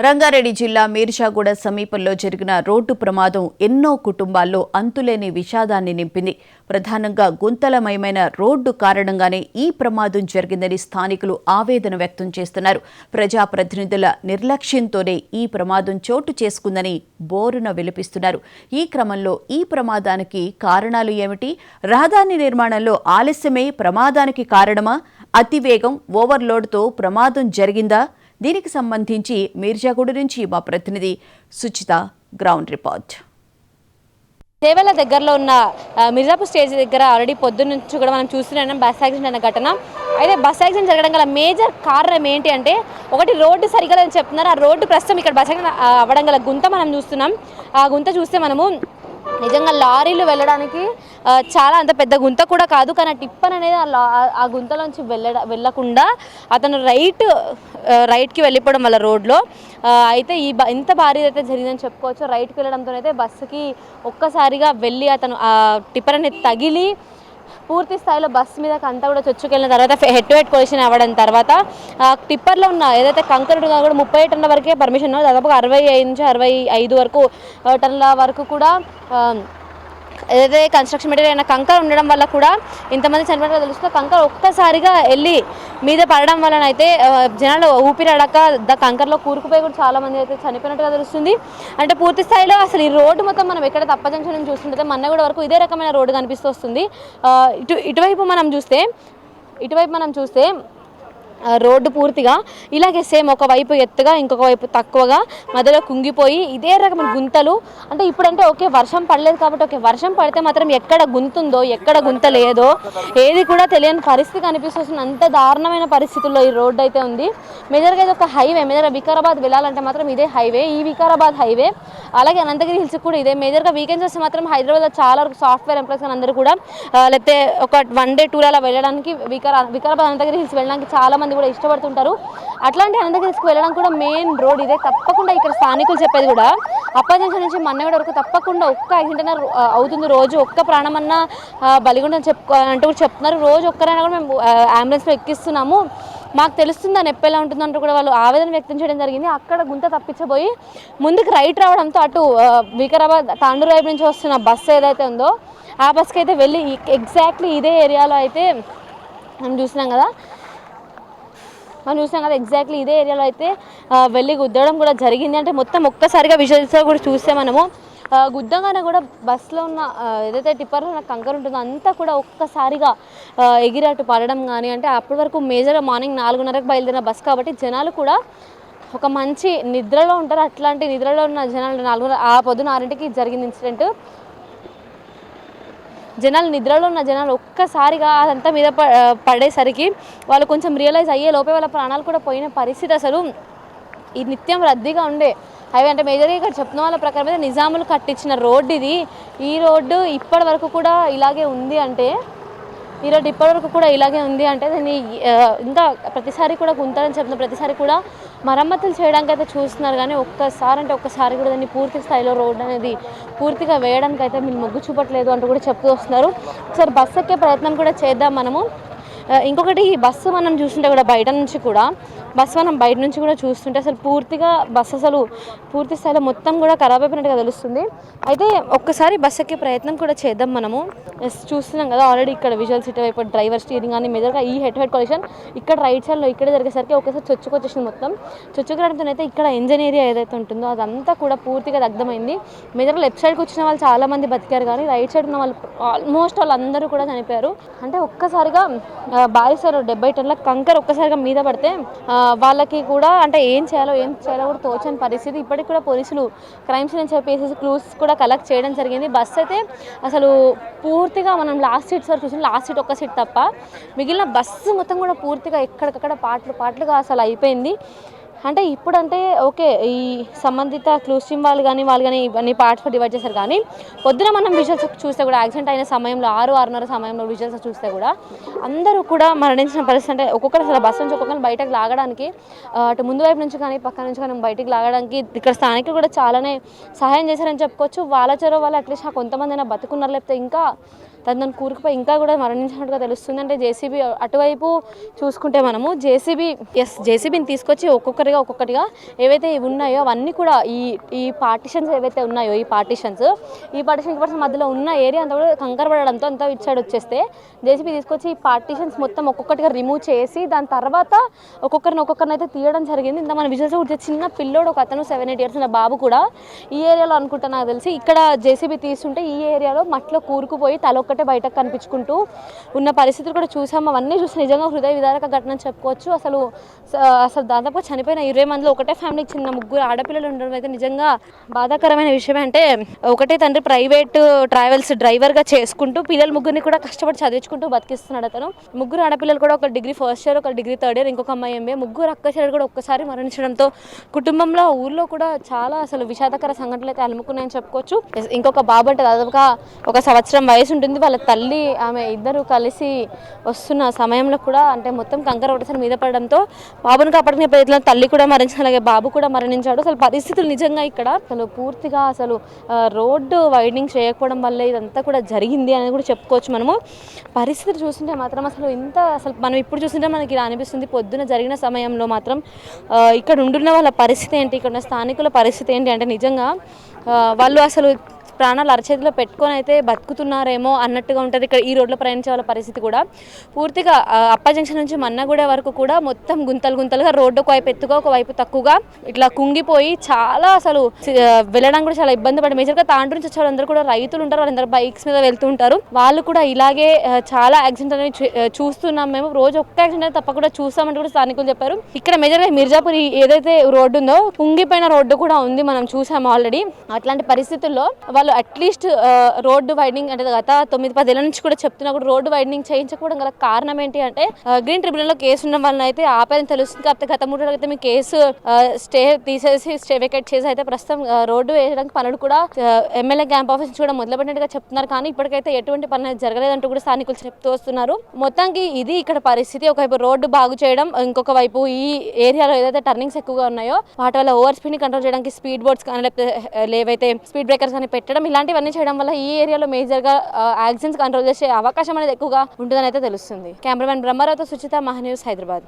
రంగారెడ్డి జిల్లా మీర్జాగూడ సమీపంలో జరిగిన రోడ్డు ప్రమాదం ఎన్నో కుటుంబాల్లో అంతులేని విషాదాన్ని నింపింది. ప్రధానంగా గుంతలమయమైన రోడ్డు కారణంగానే ఈ ప్రమాదం జరిగిందని స్థానికులు ఆవేదన వ్యక్తం చేస్తున్నారు. ప్రజాప్రతినిధుల నిర్లక్ష్యంతోనే ఈ ప్రమాదం చోటు చేసుకుందని బోరున విలపిస్తున్నారు. ఈ క్రమంలో ఈ ప్రమాదానికి కారణాలు ఏమిటి? రహదారి నిర్మాణంలో ఆలస్యమే ప్రమాదానికి కారణమా? అతివేగం, ఓవర్లోడ్తో ప్రమాదం జరిగిందా? దీనికి సంబంధించి మీర్జాగూడ నుంచి మా ప్రతినిధి సుచిత గ్రౌండ్ రిపోర్ట్. దేవల దగ్గరలో ఉన్న మిర్జాపూర్ స్టేజ్ దగ్గర ఆల్రెడీ పొద్దున్న నుంచి కూడా మనం చూస్తున్నాం బస్ యాక్సిడెంట్ అనే ఘటన. అయితే బస్ యాక్సిడెంట్ జరగడం గల మేజర్ కారణం ఏంటి అంటే, ఒకటి రోడ్డు సరిగా లేదని చెప్తున్నారు. ఆ రోడ్డు ప్రస్తుతం ఇక్కడ బస్ యాక్సిడెంట్ అవ్వడం గల గుంత మనం చూస్తున్నాం. ఆ గుంత చూస్తే మనము నిజంగా లారీలు వెళ్ళడానికి చాలా అంత పెద్ద గుంత కూడా కాదు, కానీ ఆ టిప్పర్ అనేది ఆ గుంతలోంచి వెళ్ళకుండా అతను రైట్కి వెళ్ళిపోవడం వల్ల రోడ్లో అయితే ఇంత భారీ అయితే జరిగిందని చెప్పుకోవచ్చు. రైట్కి వెళ్ళడంతో అయితే బస్సుకి ఒక్కసారిగా వెళ్ళి అతను ఆ టిప్పర్ అనేది తగిలి పూర్తి స్థాయిలో బస్సు మీదకి అంతా కూడా చొచ్చుకెళ్ళిన తర్వాత హెడ్ టు హెడ్ కొలిషన్ అవ్వడం తర్వాత టిప్పర్లో ఉన్న ఏదైతే కంకరుడుగా కూడా 30 టన్నుల వరకే పర్మిషన్, దాదాపుగా 65 నుంచి 65 వరకు టన్నుల వరకు కూడా ఏదైతే కన్స్ట్రక్షన్ మెటీరియల్ అయిన కంకర ఉండడం వల్ల కూడా ఇంతమంది చనిపోయినట్టు తెలుస్తుంది. కంకర ఒక్కసారిగా వెళ్ళి మీద పడడం వలన అయితే జనాలు ఊపిరాడక కంకరలో కూరుకుపోయి కూడా చాలా మంది అయితే చనిపోయినట్టుగా తెలుస్తుంది. అంటే పూర్తి స్థాయిలో అసలు ఈ రోడ్డు మొత్తం మనం ఎక్కడ తప్ప జంక్షన్ నుంచి చూస్తుంటే మన్నగూడ వరకు ఇదే రకమైన రోడ్డు కనిపిస్తూ వస్తుంది. ఇటువైపు మనం చూస్తే రోడ్డు పూర్తిగా ఇలాగే సేమ్ ఒకవైపు ఎత్తుగా ఇంకొక వైపు తక్కువగా మధ్యలో కుంగిపోయి ఇదే రకమైన గుంతలు. అంటే ఇప్పుడంటే ఓకే వర్షం పడలేదు కాబట్టి ఓకే, వర్షం పడితే మాత్రం ఎక్కడ గుంతుందో ఎక్కడ గుంత లేదో ఏది కూడా తెలియని పరిస్థితి కనిపిస్తుంది. అంత దారుణమైన పరిస్థితుల్లో ఈ రోడ్డు అయితే ఉంది. మేజర్గా ఇది ఒక హైవే, మేజర్గా వికారాబాద్ వెళ్ళాలంటే మాత్రం ఇదే హైవే, ఈ వికారాబాద్ హైవే. అలాగే అనంతగిరి హిల్స్ కూడా ఇదే. మేజర్గా వీకెండ్స్ వస్తే మాత్రం హైదరాబాద్లో చాలా వరకు సాఫ్ట్వేర్ ఎంప్లాయీస్ అందరూ కూడా లేకపోతే ఒక 1 డే టూర్ అలా వెళ్ళడానికి వికారాబాద్ అనంతగిరి హిల్స్ వెళ్ళడానికి చాలా మంది కూడా ఇష్టపడుతుంటారు. అట్లాంటి అనంతగిరి హిల్స్కి వెళ్ళడం కూడా మెయిన్ రోడ్ ఇదే. తప్పకుండా ఇక్కడ స్థానికులు చెప్పేది కూడా అప్పర్ జంక్షన్ నుంచి మన్నగూడ వరకు తప్పకుండా ఒక్క యాక్సిడెంట్ అవుతుంది రోజు, ఒక్క ప్రాణమన్నా బలిగుండని అంటూ కూడా చెప్తున్నారు. రోజు ఒక్కరైనా కూడా మేము అంబులెన్స్లో ఎక్కిస్తున్నాము, మాకు తెలుస్తుంది అని ఎప్పుడు ఎలా ఉంటుందంటూ కూడా వాళ్ళు ఆవేదన వ్యక్తం చేయడం జరిగింది. అక్కడ గుంత తప్పించబోయి ముందుకు రైట్ రావడంతో అటు వికారాబాద్ తాండూరు వైపు నుంచి వస్తున్న బస్సు ఏదైతే ఉందో ఆ బస్కి అయితే వెళ్ళి ఎగ్జాక్ట్లీ ఇదే ఏరియాలో అయితే మనం చూసినాం కదా ఎగ్జాక్ట్లీ ఇదే ఏరియాలో అయితే వెళ్ళి గుద్దడం కూడా జరిగింది. అంటే మొత్తం ఒక్కసారిగా విజువల్స్లో కూడా చూస్తే మనము గుద్దంగానే కూడా బస్సులో ఉన్న ఏదైతే టిప్పర్లో ఉన్న కంకర ఉంటుందో అంతా కూడా ఒక్కసారిగా ఎగిరట్టు పడడం కానీ, అంటే అప్పటి వరకు మేజర్గా మార్నింగ్ 4:30కు బయలుదేరిన బస్ కాబట్టి జనాలు కూడా ఒక మంచి నిద్రలో ఉంటారు. అట్లాంటి నిద్రలో ఉన్న జనాలు పొద్దున 6ంటికి జరిగింది ఇన్సిడెంట్. నిద్రలో ఉన్న జనాలు ఒక్కసారిగా అదంతా మీద పడేసరికి వాళ్ళు కొంచెం రియలైజ్ అయ్యే లోపే వాళ్ళ ప్రాణాలు కూడా పోయిన పరిస్థితి. అసలు ఈ నిత్యం రద్దీగా ఉండే హైవే, అంటే మేజర్గా ఇక్కడ చెప్తున్న వాళ్ళ ప్రకారం అయితే నిజాములు కట్టించిన రోడ్డు ఇది. ఈ రోడ్డు ఇప్పటి వరకు కూడా ఇలాగే ఉంది అంటే దాన్ని ఇంకా ప్రతిసారి కూడా గుంతలని చెప్తున్న ప్రతిసారి కూడా మరమ్మతులు చేయడానికి అయితే చూస్తున్నారు, కానీ ఒక్కసారి కూడా దాన్ని పూర్తి స్థాయిలో రోడ్డు అనేది పూర్తిగా వేయడానికి అయితే మీరు మొగ్గు చూపట్లేదు అంటూ కూడా చెప్తూ వస్తున్నారు. ఒకసారి బస్సు ఎక్కే ప్రయత్నం కూడా చేద్దాం మనము. ఇంకొకటి, ఈ బస్సు మనం చూస్తుంటే కూడా బయట నుంచి కూడా చూస్తుంటే అసలు పూర్తి స్థాయిలో మొత్తం కూడా ఖరాబ్ అయిపోయినట్టుగా తెలుస్తుంది. అయితే ఒక్కసారి బస్సు ఎక్కే ప్రయత్నం కూడా చేద్దాం మనము. చూస్తున్నాం కదా ఆల్రెడీ ఇక్కడ విజువల్స్ ఇటువైపు డ్రైవర్ స్టీరింగ్ కానీ మేజర్గా ఈ హెడ్ కొలిషన్ ఇక్కడ రైట్ సైడ్లో ఇక్కడే జరిగేసరికి ఒకసారి చొచ్చుకొచ్చేసింది. మొత్తం చొచ్చుకురావడంతో అయితే ఇక్కడ ఇంజన్ ఏరియా ఏదైతే ఉంటుందో అదంతా కూడా పూర్తిగా దగ్ధమైంది. మేజర్గా లెఫ్ట్ సైడ్కి వచ్చిన వాళ్ళు చాలా మంది బతికారు, కానీ రైట్ సైడ్ ఉన్న వాళ్ళు ఆల్మోస్ట్ వాళ్ళందరూ కూడా చనిపోయారు. అంటే ఒక్కసారిగా భారీ సార్ 70 టన్నుల కంకర ఒక్కసారిగా మీద పడితే వాళ్ళకి కూడా అంటే ఏం చేయాలో కూడా తోచని పరిస్థితి. ఇప్పటికి కూడా పోలీసులు క్రైమ్ సీన్ చెప్పేసి క్లూస్ కూడా కలెక్ట్ చేయడం జరిగింది. బస్సు అయితే అసలు పూర్తిగా మనం లాస్ట్ సీట్స్ వరకు చూసిన లాస్ట్ సీట్ ఒక్క సీట్ తప్ప మిగిలిన బస్సు మొత్తం కూడా పూర్తిగా ఎక్కడికక్కడ పాటలుగా అసలు అయిపోయింది. అంటే ఇప్పుడంటే ఓకే, ఈ సంబంధిత క్లూస్ టీమ్ వాళ్ళు కానీ ఇవన్నీ పార్ట్స్ డివైడ్ చేశారు, కానీ పొద్దున మనం విజువల్స్ చూస్తే కూడా యాక్సిడెంట్ అయిన సమయంలో 6:30 సమయంలో విజువల్స్ చూస్తే కూడా అందరూ కూడా మరణించిన పరిస్థితి. అంటే ఒక్కొక్కరు అసలు బస్సు నుంచి ఒక్కొక్కరిని బయటకు లాగడానికి అటు ముందు వైపు నుంచి కానీ పక్క నుంచి కానీ బయటికి లాగడానికి ఇక్కడ స్థానికులు కూడా చాలానే సహాయం చేశారని చెప్పుకోవచ్చు. వాళ్ళ చెరో వాళ్ళు అట్లీస్ట్ కొంతమంది అయినా బతుకున్నారు, లేకపోతే ఇంకా తను కూరుకుపోయి ఇంకా కూడా మరణించినట్టుగా తెలుస్తుంది. అంటే జేసీబీ అటువైపు చూసుకుంటే మనము జేసీబీని తీసుకొచ్చి ఒక్కొక్కటిగా ఏవైతే ఇవి ఉన్నాయో అవన్నీ కూడా ఈ పార్టిషన్స్ ఏవైతే ఉన్నాయో ఈ పార్టిషన్ మధ్యలో ఉన్న ఏరియా అంతా కూడా కంకర పడడంతో అంతా ఇటు సైడ్ వచ్చేస్తే జేసీబీ తీసుకొచ్చి ఈ పార్టిషన్స్ మొత్తం ఒక్కొక్కటిగా రిమూవ్ చేసి దాని తర్వాత ఒక్కొక్కరిని అయితే తీయడం జరిగింది. ఇంత మన విజువల్స్ కూడా చిన్న పిల్లోడు ఒక అతను 7-8 years ఉన్న బాబు కూడా ఈ ఏరియాలో అనుకుంటా నాకు తెలిసి ఇక్కడ జేసీబీ తీస్తుంటే ఈ ఏరియాలో మట్టిలో కూరుకుపోయి తలొక్కటే బయటకు కనిపించుకుంటూ ఉన్న పరిస్థితులు కూడా చూసాము. అవన్నీ చూసి నిజంగా హృదయ విదారక ఘటన అని చెప్పుకోవచ్చు. అసలు దాదాపు చనిపోయిన 20 మందిలో ఒకటే ఫ్యామిలీకి చిన్న 3 ఆడపిల్లలు ఉండడం అయితే నిజంగా బాధాకరమైన విషయం. అంటే ఒకటే తండ్రి ప్రైవేట్ ట్రావెల్స్ డ్రైవర్గా చేసుకుంటూ పిల్లలు 3 కూడా కష్టపడి చదివించుకుంటూ బతికిస్తున్నాడు అతను. 3 ఆడపిల్లలు కూడా ఒక డిగ్రీ ఫస్ట్ ఇయర్, ఒక డిగ్రీ థర్డ్ ఇయర్, ఇంకొక అమ్మాయి MBA. 3 అక్క చెల్లెలు కూడా ఒక్కసారి మరణించడంతో కుటుంబంలో ఊర్లో కూడా చాలా అసలు విషాదకర సంఘటనలు అయితే అలుముకున్నాయని చెప్పుకోవచ్చు. ఇంకొక బాబు అంటే దాదాపుగా 1 సంవత్సరం వయసు ఉంటుంది. వాళ్ళ తల్లి ఆమె ఇద్దరు కలిసి వస్తున్న సమయంలో కూడా అంటే మొత్తం కంకర ఒకటేసారి మీద పడడంతో బాబుని కాపాడుకునే ప్రయత్నంలో తల్లి కూడా మరణించారు, అలాగే బాబు కూడా మరణించాడు. అసలు పరిస్థితులు నిజంగా ఇక్కడ అసలు పూర్తిగా అసలు రోడ్డు వైడనింగ్ చేయకపోవడం వల్ల ఇదంతా కూడా జరిగింది అని కూడా చెప్పుకోవచ్చు. మనము పరిస్థితులు చూస్తుంటే మాత్రం అసలు మనం ఇప్పుడు చూస్తుంటే మనకి ఇలా అనిపిస్తుంది. పొద్దున జరిగిన సమయంలో మాత్రం ఇక్కడ ఉంటున్న వాళ్ళ పరిస్థితి ఏంటి, ఇక్కడ ఉన్న స్థానికుల పరిస్థితి ఏంటి అంటే నిజంగా వాళ్ళు అసలు ప్రాణాలు అరచేతిలో పెట్టుకొని అయితే బతుకుతున్నారేమో అన్నట్టుగా ఉంటుంది. ఇక్కడ ఈ రోడ్లో ప్రయాణించే వాళ్ళ పరిస్థితి కూడా పూర్తిగా అప్ప జంక్షన్ నుంచి మన్నగూడ వరకు కూడా మొత్తం గుంతలుగా రోడ్డు ఒకవైపు ఎత్తుగా ఒకవైపు తక్కువగా ఇట్లా కుంగిపోయి చాలా అసలు వెళ్ళడానికి కూడా చాలా ఇబ్బంది పడి మేజర్గా తాండ్రు నుంచి వచ్చే వాళ్ళందరూ కూడా రైతులు ఉంటారు, వాళ్ళందరూ బైక్స్ మీద వెళ్తూ ఉంటారు. వాళ్ళు కూడా ఇలాగే చాలా యాక్సిడెంట్ అనేవి చూస్తున్నాం. మేము రోజు ఒక్క యాక్సిడెంట్ అయితే తప్పకుండా చూస్తామంటే కూడా స్థానికులు చెప్పారు. ఇక్కడ మేజర్గా మిర్జాపూర్ ఏదైతే రోడ్డు ఉందో కుంగిపోయిన రోడ్డు కూడా ఉంది, మనం చూసాము ఆల్రెడీ. అట్లాంటి పరిస్థితుల్లో అట్లీస్ట్ రోడ్డు వైడనింగ్ అంటే గత 9-10 ఏళ్ల నుంచి కూడా చెప్తున్నా కూడా రోడ్డు వైడనింగ్ చేయించకపోవడం గల కారణం ఏంటి అంటే గ్రీన్ ట్రిబ్యునల్లో కేసు ఉన్న వాళ్ళని అయితే ఆపారని తెలుస్తుంది. కాకపోతే గత 3 రోజులు అయితే మీ కేసు స్టే వెకేట్ చేసి అయితే ప్రస్తుతం రోడ్డు వేయడానికి పనులు కూడా ఎమ్మెల్యే క్యాంప్ ఆఫీస్ నుంచి కూడా మొదలుపెట్టినట్టుగా చెప్తున్నారు. కానీ ఇప్పటికైతే ఎటువంటి పనులు జరగలేదంటూ కూడా స్థానికులు చెప్తూ వస్తున్నారు. మొత్తానికి ఇది ఇక్కడ పరిస్థితి. ఒకవైపు రోడ్డు బాగు చేయడం, ఇంకొక వైపు ఈ ఏరియాలో ఏదైతే టర్నింగ్స్ ఎక్కువగా ఉన్నాయో వాటి వల్ల ఓవర్ స్పీడ్ ని కంట్రోల్ చేయడానికి స్పీడ్ బోర్డ్స్ కానీ లేకపోతే ఏవైతే స్పీడ్ బ్రేకర్స్ అని పెట్టడం, ఇలాంటివన్నీ చేయడం వల్ల ఈ ఏరియాలో మేజర్గా యాక్సిడెంట్స్ కంట్రోల్ చేసే అవకాశం అనేది ఎక్కువగా ఉంటుందని అయితే తెలుస్తుంది. కెమెరామెన్ బ్రహ్మారావుతో సుచిత, మహాన్యూస్, హైదరాబాద్.